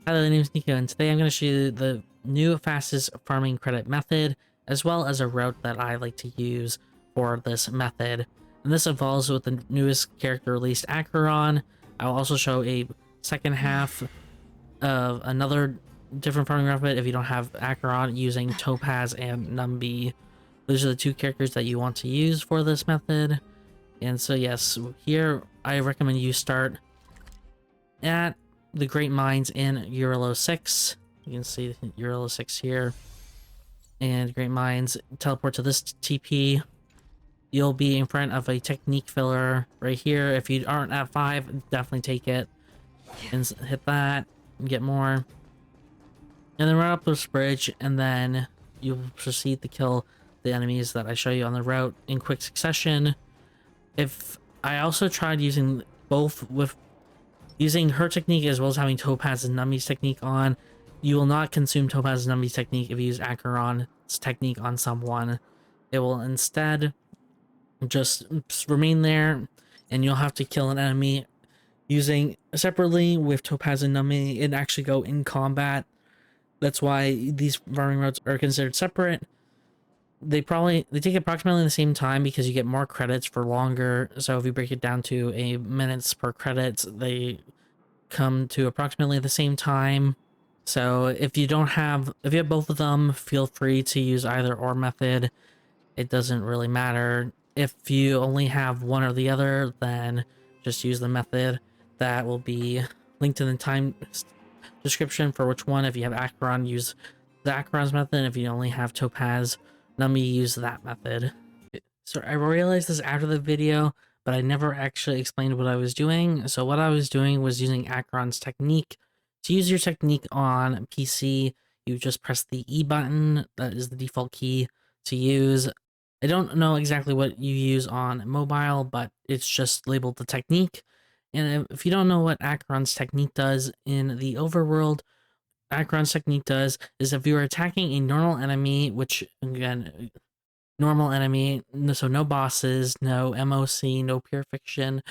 Hi, the name's Nico, and today I'm going to show you the new fastest farming credit method, as well as a route that I like to use for this method. And this evolves with the newest character released, Acheron. I'll also show a second half of another different farming method if you don't have Acheron, using Topaz and Numby. Those are the two characters that you want to use for this method. And so yes, here I recommend you start at the Great Mines in Jarilo-VI. You can see Jarilo-VI here. And Great Mines, teleport to this TP. You'll be in front of a technique filler right here. If you aren't at 5, definitely take it. And hit that and get more. And then run up this bridge, and then you'll proceed to kill the enemies that I show you on the route in quick succession. If I also tried using both with using her technique as well as having Topaz and Numby's technique on, you will not consume Topaz and Numby's technique if you use Acheron's technique on someone. It will instead just remain there, and you'll have to kill an enemy using separately with Topaz and Numby and actually go in combat. That's why these farming routes are considered separate. They take approximately the same time because you get more credits for longer. So if you break it down to a minutes per credits, they come to approximately the same time. So if you have both of them, feel free to use either or method. It doesn't really matter. If you only have one or the other, then just use the method. That will be linked in the time description for which one. If you have Acheron, use the Acheron's method. If you only have Topaz, let me use that method. So I realized this after the video, but I never actually explained what I was doing. So what I was doing was using Acheron's technique. To use your technique on PC, you just press the E button. That is the default key to use. I don't know exactly what you use on mobile, but it's just labeled the technique. And if you don't know what Acheron's technique does in the overworld, Acheron's technique does is if you are attacking a normal enemy, which again, normal enemy, so no bosses, no MOC, no pure fiction,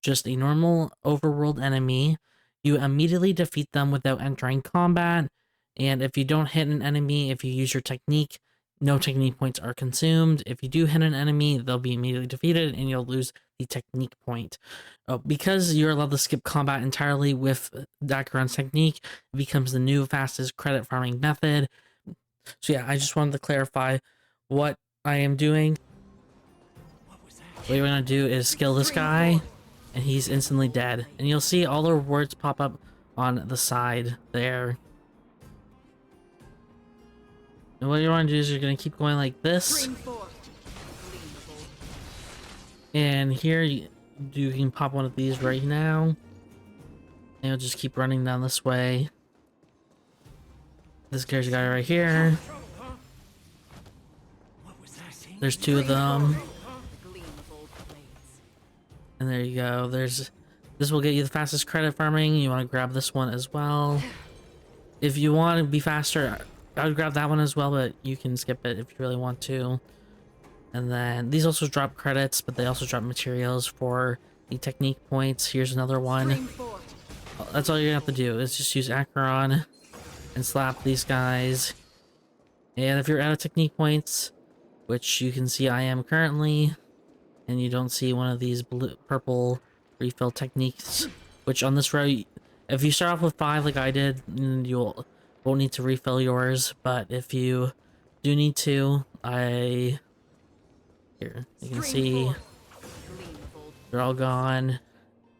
just a normal overworld enemy, you immediately defeat them without entering combat. And if you don't hit an enemy, if you use your technique, no technique points are consumed. If you do hit an enemy, they'll be immediately defeated and you'll lose the technique point. Because you're allowed to skip combat entirely with Acheron's technique, it becomes the new fastest credit farming method. So yeah, I just wanted to clarify what I am doing. What you're gonna do is kill this guy, and he's instantly dead. And you'll see all the rewards pop up on the side there. And what you want to do is you're gonna keep going like this. And here you can pop one of these right now. And you'll just keep running down this way. This guy right here. There's 2 of them. And there you go. This will get you the fastest credit farming. You want to grab this one as well. If you want to be faster, I would grab that one as well, but you can skip it if you really want to. And then these also drop credits, but they also drop materials for the technique points. Here's another one. That's all you have to do is just use Acheron and slap these guys. And if you're out of technique points, which you can see I am currently, and you don't see one of these purple refill techniques, which on this route, if you start off with 5 like I did, you won't need to refill yours. But if you do need to, here, you can see they're all gone.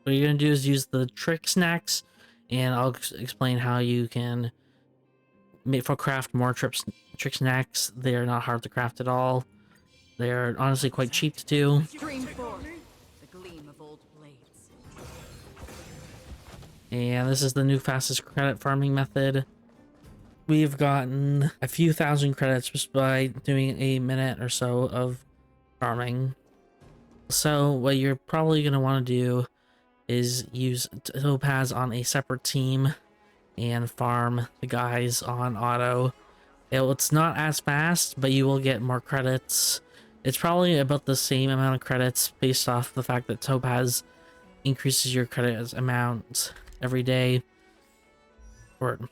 What you're gonna do is use the trick snacks, and I'll explain how you can craft more trick snacks. They are not hard to craft at all. They are honestly quite cheap to do. And this is the new fastest credit farming method. We've gotten a few thousand credits just by doing a minute or so of farming. So what you're probably going to want to do is use Topaz on a separate team and farm the guys on auto. It's not as fast, but you will get more credits. It's probably about the same amount of credits based off the fact that Topaz increases your credit amount every day. or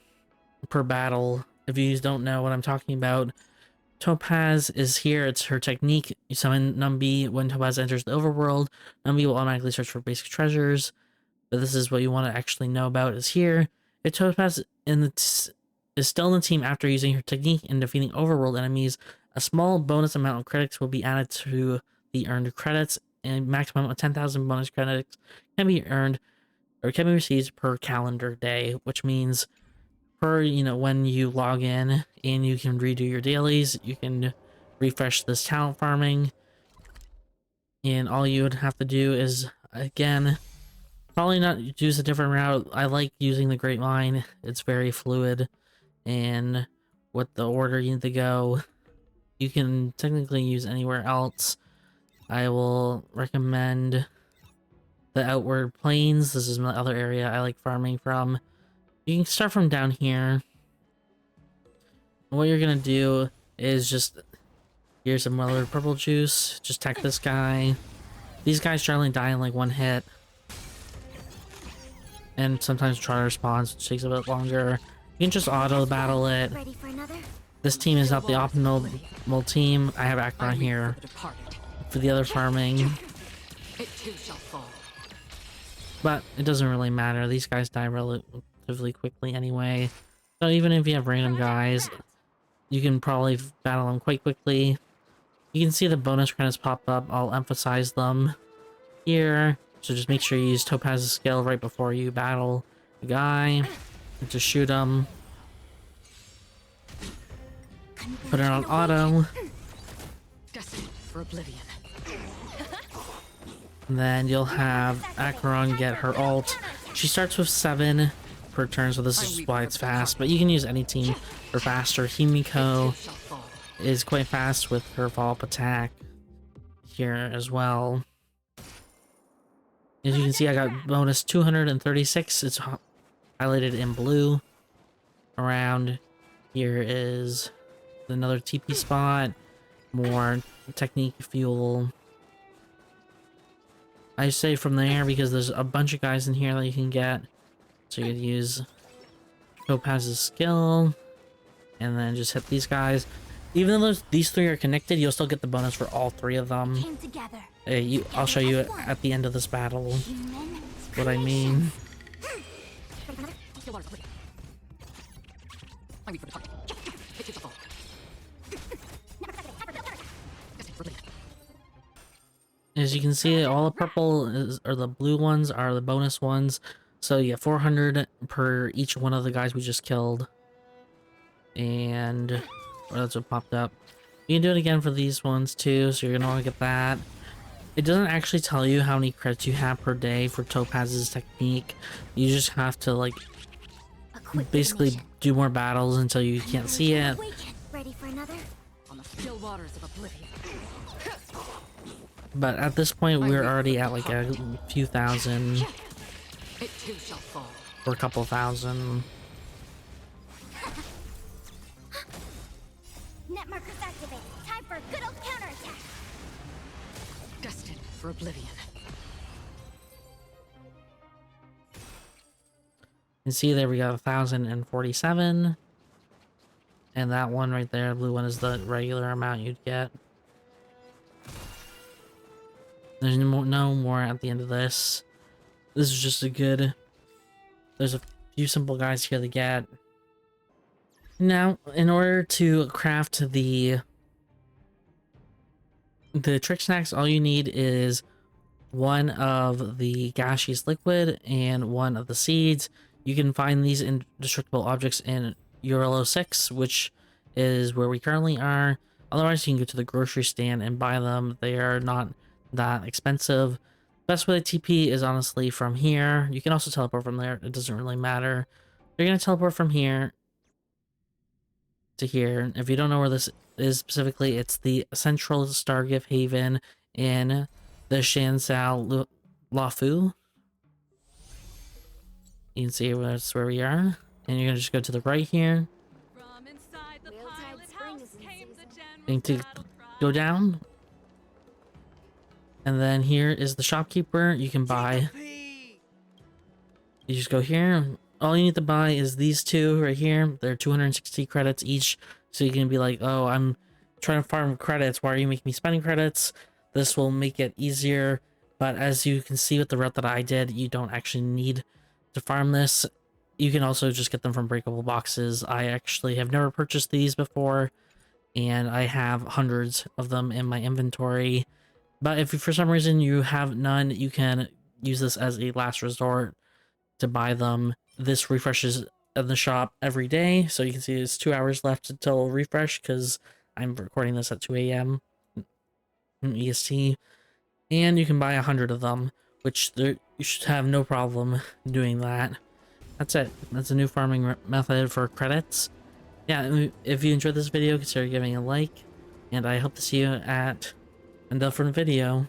per battle. If you don't know what I'm talking about, Topaz is here. It's her technique. You summon Numby when Topaz enters the overworld. Numby will automatically search for basic treasures. But this is what you want to actually know about is here. If Topaz is still in the team after using her technique and defeating overworld enemies, a small bonus amount of credits will be added to the earned credits, and maximum of 10,000 bonus credits can be earned or can be received per calendar day, which means per, when you log in and you can redo your dailies, you can refresh this talent farming, and all you would have to do is, again, probably not use a different route. I like using the Great Line. It's very fluid, and what the order you need to go, you can technically use anywhere else. I will recommend the Outward Plains. This is my other area I like farming from. You can start from down here. What you're gonna do is just, here's some other purple juice. Just tech this guy. These guys generally die in like one hit. And sometimes try to respawn, which takes a bit longer. You can just auto battle it. This team is not the optimal team. I have Acheron here for the other farming. But it doesn't really matter. These guys die relatively quickly anyway. So even if you have random guys, you can probably battle them quite quickly. You can see the bonus credits pop up. I'll emphasize them here. So just make sure you use Topaz's skill right before you battle the guy. Just shoot him. Put it on auto. And then you'll have Acheron get her ult. She starts with 7 per turn, so this is why it's fast. But you can use any team for faster. Himiko is quite fast with her follow-up attack here as well. As you can see, I got bonus 236. It's highlighted in blue. Around here is another TP spot. More technique fuel. I say from there because there's a bunch of guys in here that you can get. So you could use Topaz's skill. And then just hit these guys. Even though these 3 are connected, you'll still get the bonus for all 3 of them. I'll show you at the end of this battle what I mean. As you can see, all the purple or the blue ones are the bonus ones. So you get 400 per each one of the guys we just killed. And that's what popped up. You can do it again for these ones too, so you're gonna want to get that. It doesn't actually tell you how many credits you have per day for Topaz's technique. You just have to like basically do more battles until you can't see it. Ready for another? On the still waters of oblivion. But at this point, we're already at like a few thousand, or a couple thousand. Net markers activated. Time for a good old counterattack. Destined for oblivion. You can see there we got 1,047. And that one right there, blue one, is the regular amount you'd get. There's no more at the end of this. This is just a good... There's a few simple guys here to get. Now, in order to craft the trick snacks, all you need is one of the gaseous liquid and one of the seeds. You can find these indestructible objects in Jarilo-VI, which is where we currently are. Otherwise, you can go to the grocery stand and buy them. They are not that expensive. Best way to TP is honestly from here. You can also teleport from there. It doesn't really matter. You're going to teleport from here to here. If you don't know where this is specifically, it's the Central Stargift Haven in the Shansao Lafu. You can see that's where we are. And you're going to just go to the right here. From inside the pilot house came the general Going to go down. And then here is the shopkeeper. You can buy. You just go here, all you need to buy is these two right here. They're 260 credits each, so you can be like, oh, I'm trying to farm credits, why are you making me spending credits? This will make it easier, but as you can see with the route that I did, you don't actually need to farm this. You can also just get them from breakable boxes. I actually have never purchased these before, and I have hundreds of them in my inventory. But if for some reason you have none, you can use this as a last resort to buy them. This refreshes in the shop every day, so you can see it's 2 hours left until refresh because I'm recording this at 2 a.m. EST, and you can buy 100 of them, which you should have no problem doing that. That's it. That's a new farming method for credits. Yeah, if you enjoyed this video, consider giving a like, and I hope to see you at a different video.